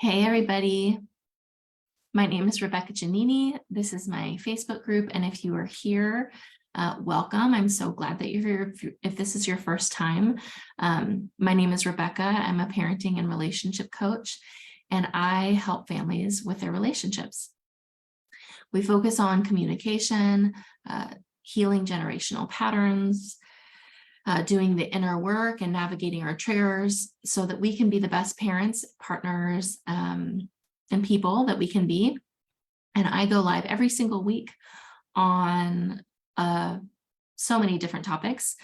Hey, everybody. My name is Rebecca Giannini. This is my Facebook group. And if you are here, welcome. I'm so glad that you're here. If this is your first time, my name is Rebecca. I'm a parenting and relationship coach, and I help families with their relationships. We focus on communication, healing generational patterns, doing the inner work and navigating our triggers so that we can be the best parents, partners, and people that we can be. And I go live every single week on so many different topics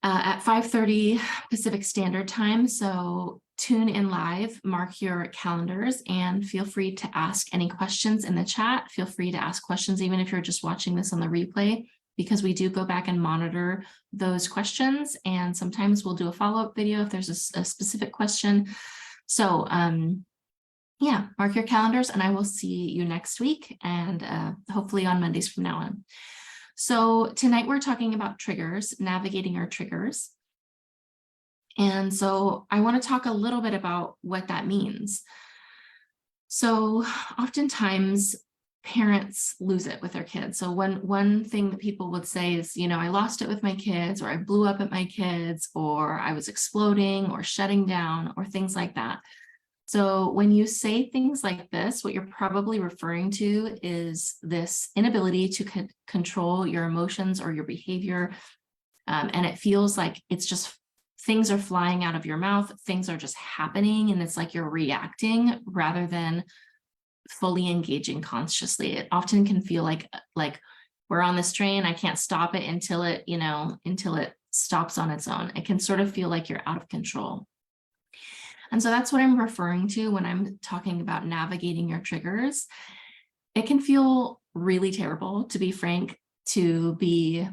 at 5:30 Pacific Standard Time. So tune in live, mark your calendars, and feel free to ask any questions in the chat. Feel free to ask questions, even if you're just watching this on the replay, because we do go back and monitor those questions. And sometimes we'll do a follow-up video if there's a specific question. So yeah, mark your calendars, and I will see you next week, and hopefully on Mondays from now on. So tonight we're talking about triggers, navigating our triggers. And so I want to talk a little bit about what that means. So oftentimes parents lose it with their kids. So one thing that people would say is, I lost it with my kids, or I blew up at my kids, or I was exploding or shutting down, or things like that. So when you say things like this, what you're probably referring to is this inability to control your emotions or your behavior. And it feels like it's just things are flying out of your mouth. Things are just happening. And it's like you're reacting rather than fully engaging consciously. It often can feel like we're on this train. I can't stop it until it stops on its own. It can sort of feel like you're out of control. And so that's what I'm referring to when I'm talking about navigating your triggers. It can feel really terrible, to be frank, to be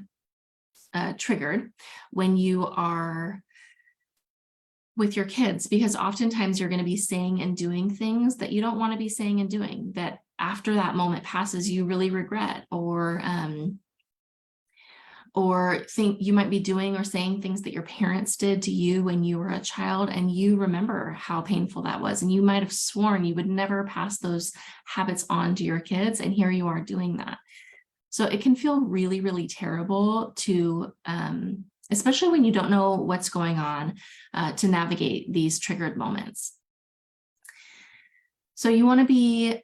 triggered when you are with your kids, because oftentimes you're going to be saying and doing things that you don't want to be saying and doing, that after that moment passes, you really regret, or think you might be doing or saying things that your parents did to you when you were a child, and you remember how painful that was. And you might have sworn you would never pass those habits on to your kids, and here you are doing that. So it can feel really, really terrible to, especially when you don't know what's going on, to navigate these triggered moments. So you want to be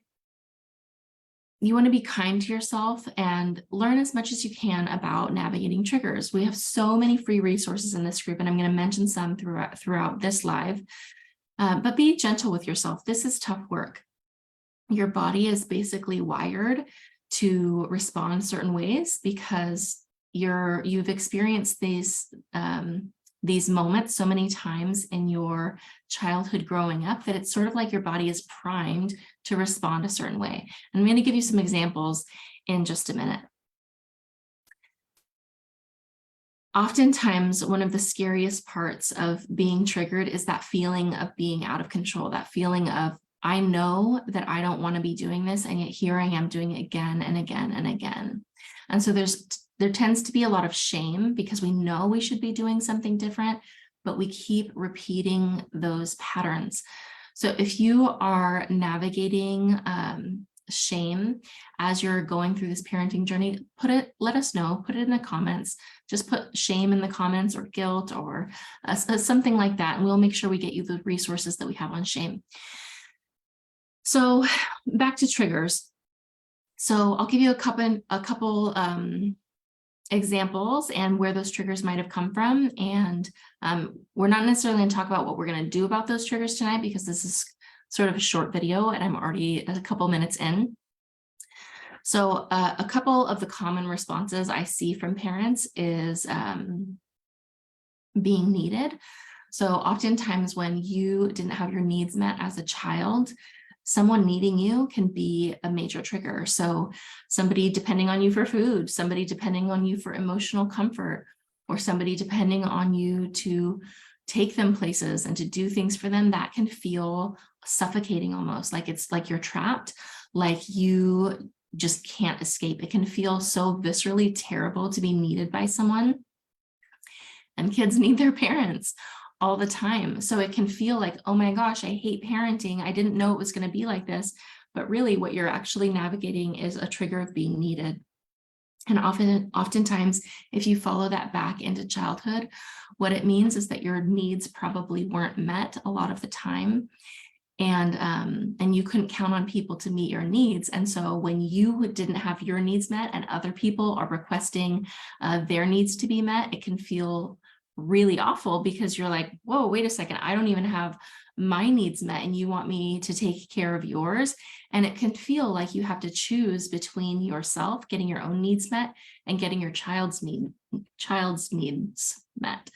kind to yourself and learn as much as you can about navigating triggers. We have so many free resources in this group, and I'm going to mention some throughout this live. But be gentle with yourself. This is tough work. Your body is basically wired to respond certain ways because you've experienced these moments so many times in your childhood growing up that it's sort of like your body is primed to respond a certain way. And I'm going to give you some examples in just a minute. Oftentimes, one of the scariest parts of being triggered is that feeling of being out of control, that feeling of, I know that I don't want to be doing this, and yet here I am doing it again and again and again. And so there tends to be a lot of shame because we know we should be doing something different, but we keep repeating those patterns. So if you are navigating shame as you're going through this parenting journey, let us know, put it in the comments. Just put shame in the comments, or guilt, or something like that, and we'll make sure we get you the resources that we have on shame. So back to triggers. So I'll give you a couple examples and where those triggers might have come from. And we're not necessarily going to talk about what we're going to do about those triggers tonight, because this is sort of a short video and I'm already a couple minutes in. So a couple of the common responses I see from parents is being needed. So oftentimes when you didn't have your needs met as a child, someone needing you can be a major trigger. So somebody depending on you for food, somebody depending on you for emotional comfort, or somebody depending on you to take them places and to do things for them, that can feel suffocating almost, like it's like you're trapped, like you just can't escape. It can feel so viscerally terrible to be needed by someone. And kids need their parents all the time. So it can feel like, oh my gosh, I hate parenting. I didn't know it was going to be like this. But really what you're actually navigating is a trigger of being needed. And oftentimes, if you follow that back into childhood, what it means is that your needs probably weren't met a lot of the time. And you couldn't count on people to meet your needs. And so when you didn't have your needs met and other people are requesting their needs to be met, it can feel really awful because you're like, whoa, wait a second, I don't even have my needs met and you want me to take care of yours. And it can feel like you have to choose between yourself getting your own needs met and getting your child's needs met.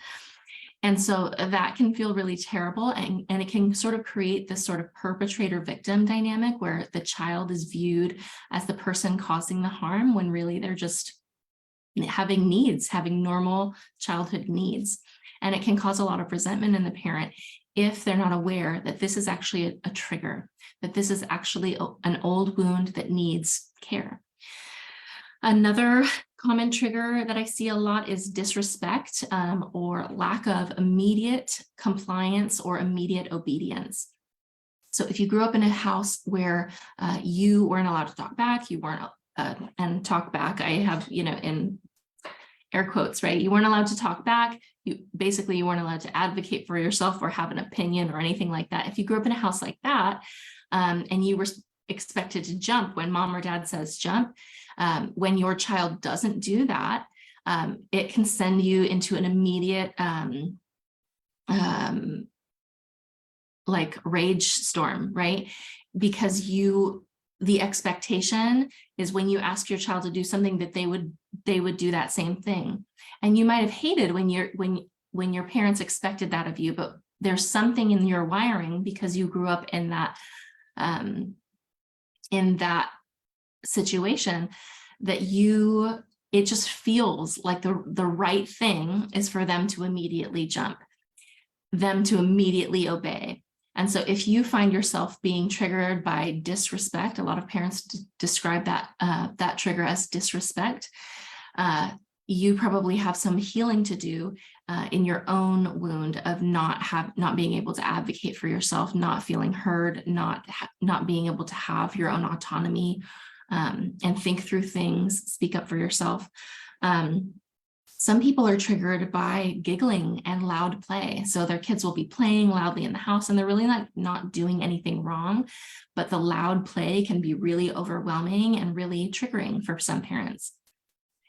And so that can feel really terrible, and it can sort of create this sort of perpetrator-victim dynamic where the child is viewed as the person causing the harm when really they're just having needs, having normal childhood needs. And it can cause a lot of resentment in the parent if they're not aware that this is actually a trigger, that this is actually an old wound that needs care. Another common trigger that I see a lot is disrespect or lack of immediate compliance or immediate obedience. So if you grew up in a house where you weren't allowed to talk back, you weren't, and talk back, I have, in air quotes, right? You weren't allowed to talk back. You weren't allowed to advocate for yourself or have an opinion or anything like that. If you grew up in a house like that, and you were expected to jump when mom or dad says jump, when your child doesn't do that, it can send you into an immediate like rage storm, right? Because the expectation is when you ask your child to do something that they would do that same thing. And you might have hated when your parents expected that of you, but there's something in your wiring because you grew up in that situation that it just feels like the right thing is for them to immediately jump, them to immediately obey. And so if you find yourself being triggered by disrespect, a lot of parents describe that trigger as disrespect, you probably have some healing to do in your own wound of not being able to advocate for yourself, not feeling heard, not being able to have your own autonomy and think through things, speak up for yourself. Some people are triggered by giggling and loud play. So their kids will be playing loudly in the house and they're really not doing anything wrong, but the loud play can be really overwhelming and really triggering for some parents.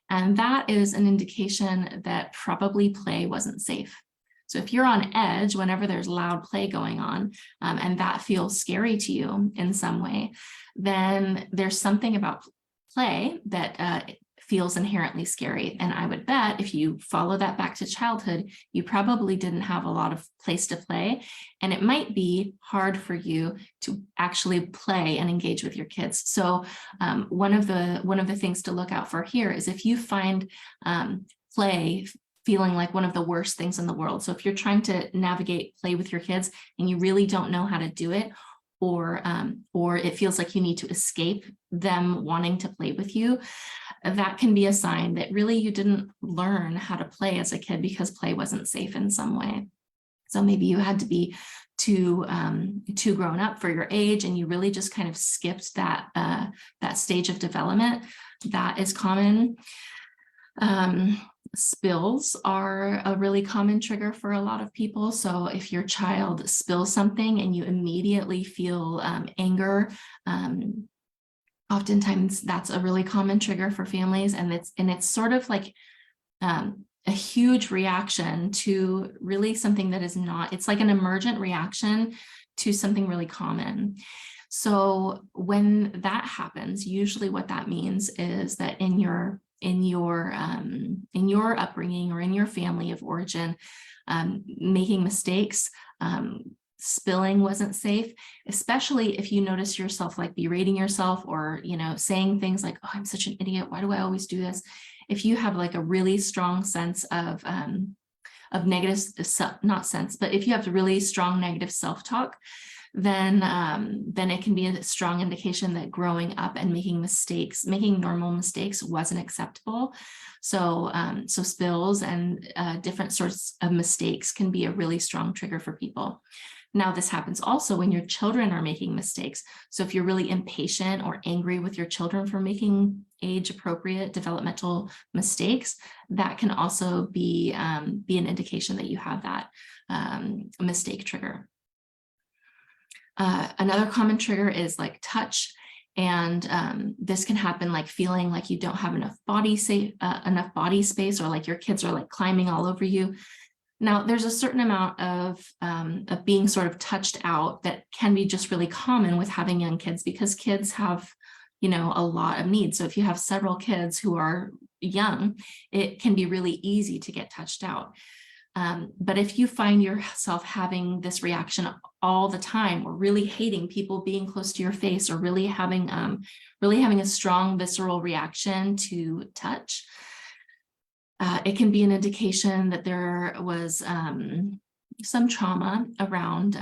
And that is an indication that probably play wasn't safe. So if you're on edge whenever there's loud play going on, and that feels scary to you in some way, then there's something about play that feels inherently scary. And I would bet if you follow that back to childhood, you probably didn't have a lot of place to play. And it might be hard for you to actually play and engage with your kids. So one of the things to look out for here is if you find play feeling like one of the worst things in the world. So if you're trying to navigate play with your kids and you really don't know how to do it, or it feels like you need to escape them wanting to play with you, that can be a sign that really you didn't learn how to play as a kid because play wasn't safe in some way. So maybe you had to be too grown up for your age and you really just kind of skipped that stage of development. That is common. Spills are a really common trigger for a lot of people. So if your child spills something and you immediately feel anger, oftentimes that's a really common trigger for families. And it's sort of like a huge reaction to really something that is not, it's like an emergent reaction to something really common. So when that happens, usually what that means is that in your upbringing or in your family of origin, making mistakes, spilling wasn't safe, especially if you notice yourself like berating yourself or, saying things like, oh, I'm such an idiot. Why do I always do this? If you have like a really strong sense of negative, not sense, but if you have really strong negative self-talk, then it can be a strong indication that growing up and making normal mistakes wasn't acceptable. So, so spills and different sorts of mistakes can be a really strong trigger for people. Now, this happens also when your children are making mistakes. So if you're really impatient or angry with your children for making age-appropriate developmental mistakes, that can also be an indication that you have that mistake trigger. Another common trigger is like touch. And this can happen like feeling like you don't have enough body space, or like your kids are like climbing all over you. Now, there's a certain amount of being sort of touched out that can be just really common with having young kids, because kids have, you know, a lot of needs. So if you have several kids who are young, it can be really easy to get touched out. But if you find yourself having this reaction all the time, or really hating people being close to your face, or really having a strong visceral reaction to touch, it can be an indication that there was some trauma around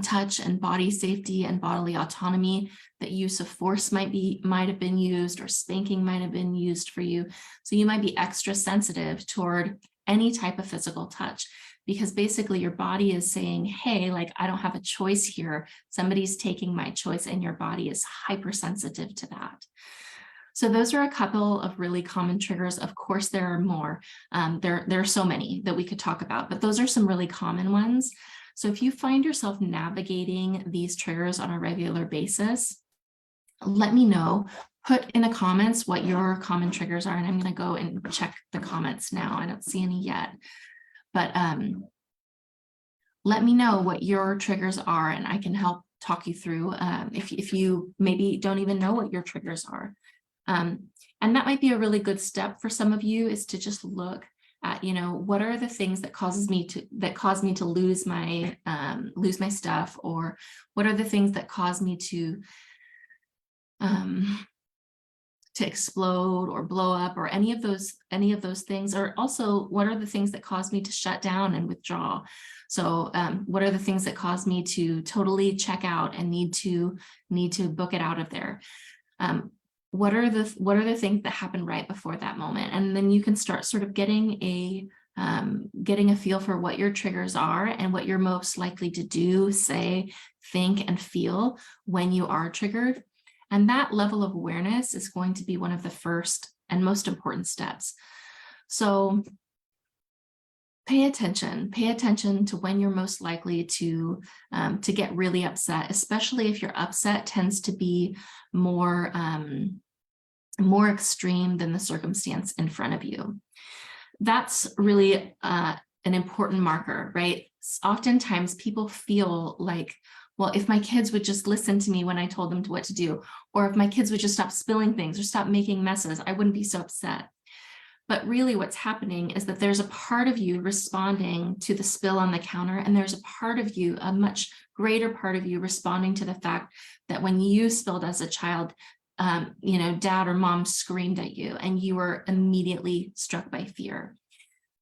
touch and body safety and bodily autonomy, that use of force might have been used, or spanking might have been used for you. So you might be extra sensitive toward any type of physical touch, because basically your body is saying, hey, like, I don't have a choice here. Somebody's taking my choice, and your body is hypersensitive to that. So those are a couple of really common triggers. Of course, there are more. There are so many that we could talk about, but those are some really common ones. So if you find yourself navigating these triggers on a regular basis, let me know. Put in the comments what your common triggers are, and I'm going to go and check the comments now. I don't see any yet, but let me know what your triggers are, and I can help talk you through if you maybe don't even know what your triggers are. And that might be a really good step for some of you, is to just look at, you know, what are the things that cause me to lose my stuff, or what are the things that cause me to explode or blow up, or any of those things. Or also, what are the things that cause me to shut down and withdraw? So what are the things that cause me to totally check out and need to book it out of there? What are the things that happen right before that moment? And then you can start sort of getting a feel for what your triggers are, and what you're most likely to do, say, think, and feel when you are triggered. And that level of awareness is going to be one of the first and most important steps. So pay attention to when you're most likely to get really upset, especially if your upset tends to be more extreme than the circumstance in front of you. That's really an important marker, right? Oftentimes people feel like, well, if my kids would just listen to me when I told them what to do, or if my kids would just stop spilling things or stop making messes, I wouldn't be so upset. But really what's happening is that there's a part of you responding to the spill on the counter, and there's a part of you, a much greater part of you, responding to the fact that when you spilled as a child, you know, dad or mom screamed at you, and you were immediately struck by fear.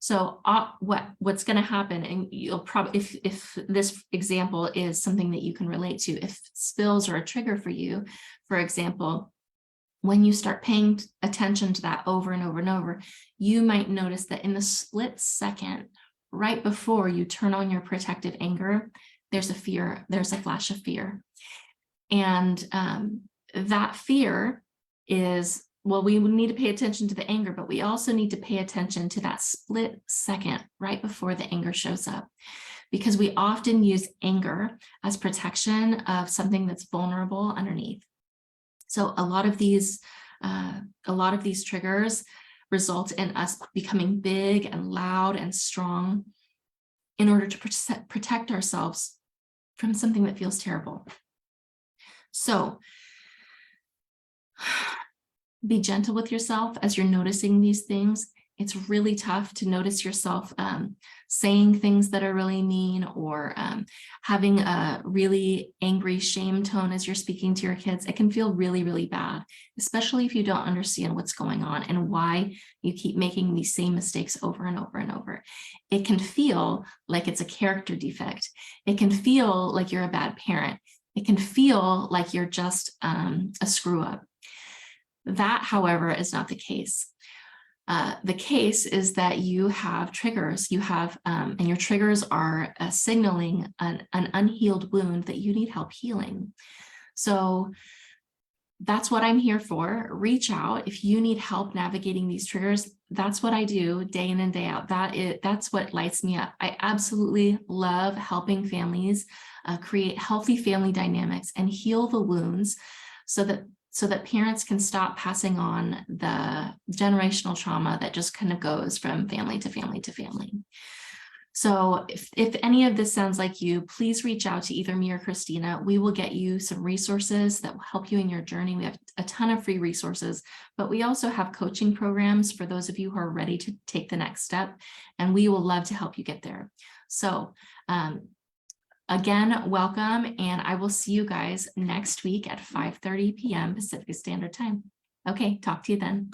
So what's going to happen, and you'll probably, if this example is something that you can relate to, if spills are a trigger for you, for example, when you start paying attention to that over and over and over, you might notice that in the split second, right before you turn on your protective anger, there's a flash of fear. And that fear is, well, we would need to pay attention to the anger, but we also need to pay attention to that split second right before the anger shows up, because we often use anger as protection of something that's vulnerable underneath. So a lot of these triggers result in us becoming big and loud and strong in order to protect ourselves from something that feels terrible. So be gentle with yourself as you're noticing these things, It's really tough to notice yourself saying things that are really mean, or having a really angry shame tone as you're speaking to your kids. It can feel really, really bad, especially if you don't understand what's going on and why you keep making these same mistakes over and over and over. It can feel like it's a character defect. It can feel like you're a bad parent. It can feel like you're just a screw up. That, however, is not the case. The case is that you have triggers, and your triggers are signaling an unhealed wound that you need help healing. So that's what I'm here for. Reach out if you need help navigating these triggers. That's what I do day in and day out. That's what lights me up. I absolutely love helping families create healthy family dynamics and heal the wounds so that parents can stop passing on the generational trauma that just kind of goes from family to family to family. So if any of this sounds like you, please reach out to either me or Christina. We will get you some resources that will help you in your journey. We have a ton of free resources, but we also have coaching programs for those of you who are ready to take the next step, and we will love to help you get there. So again, welcome, and I will see you guys next week at 5:30 p.m. Pacific Standard Time. Okay, talk to you then.